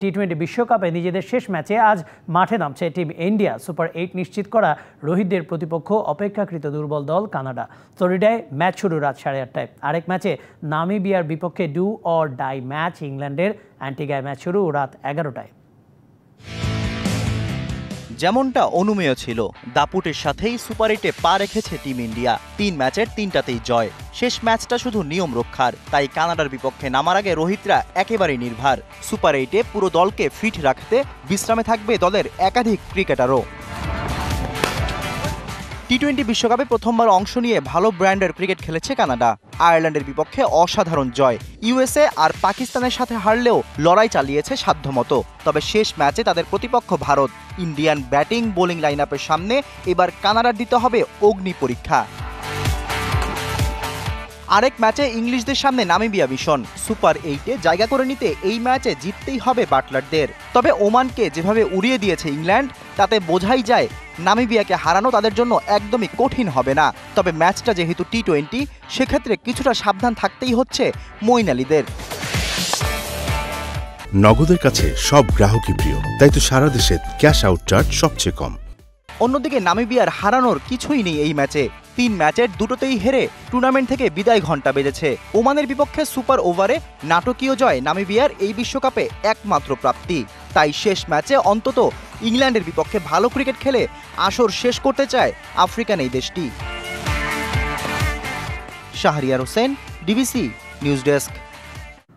টি-20 বিশ্বকাপে নিজেদের শেষ ম্যাচে আজ মাঠে নামছে টিম ইন্ডিয়া। সুপার 8 নিশ্চিত করা রোহিতদের প্রতিপক্ষ অপেক্ষাকৃত দুর্বল দল কানাডা। ফ্লোরিডায় ম্যাচ শুরু রাত 8:30টায়। আরেক ম্যাচে নামিবিয়ার বিপক্ষে ডু অর ডাই ম্যাচ। ইংল্যান্ডের অ্যান্টিগায় ম্যাচ শুরু রাত 11টায়। যেমনটা অনুমেয় ছিল, দাপুটের সাথেই সুপার 8-এ পা রেখেছে টিম ইন্ডিয়া। 3 ম্যাচের 3টাতেই জয়। শেষ ম্যাচটা শুধু নিয়ম রক্ষার, তাই কানাডার বিপক্ষে নামার আগে রোহিতরা একেবারেই নির্ভার। সুপার 8-এ পুরো দলকে ফিট রাখতে বিশ্রামে থাকবে দলের একাধিক ক্রিকেটারও। টি-20 বিশ্বকাপে প্রথমবার অংশ নিয়ে ভালো ব্র্যান্ডের ক্রিকেট খেলেছে কানাডা। আয়ারল্যান্ডের বিপক্ষে অসাধারণ জয়। ইউএসএ আর পাকিস্তানের সাথে হারলেও লড়াই চালিয়েছে সাধ্যমতো। তবে শেষ ম্যাচে তাদের প্রতিপক্ষ ভারত। ইন্ডিয়ান ব্যাটিং বোলিং লাইনআপের সামনে এবার কানাডার দিতে হবে অগ্নি পরীক্ষা। আরেক ম্যাচে ইংলিশদের সামনে নামিবিয়া মিশন। সুপার 8-এ জায়গা করে নিতে এই ম্যাচে জিততেই হবে বাটলারদের। তবে ওমানকে যেভাবে উড়িয়ে দিয়েছে ইংল্যান্ড, তাতে বোঝাই যায় নামিবিয়াকে হারানো তাদের জন্য একদমই কঠিন হবে না। তবে ম্যাচটা যেহেতু টি-20, সেক্ষেত্রে কিছুটা সাবধান থাকতেই হচ্ছে মঈন আলীদের। নগদের কাছে সব গ্রাহকই প্রিয়, তাই তো সারা দেশে ক্যাশ আউট চার্জ সবচেয়ে কম। অন্যদিকে নামিবিয়ার হারানোর কিছুই নেই এই ম্যাচে। 3 ম্যাচের দুটোতেই হেরে টুর্নামেন্ট থেকে বিদায় ঘণ্টা বেজেছে। ওমানের বিপক্ষে সুপার ওভারে নাটকীয় জয় নামিবিয়ার এই বিশ্বকাপে একমাত্র প্রাপ্তি। তাই শেষ ম্যাচে অন্তত ইংল্যান্ডের বিপক্ষে ভালো ক্রিকেট খেলে আসর শেষ করতে চায় আফ্রিকান এই দেশটি। Shahriar Hossain, DBC news desk.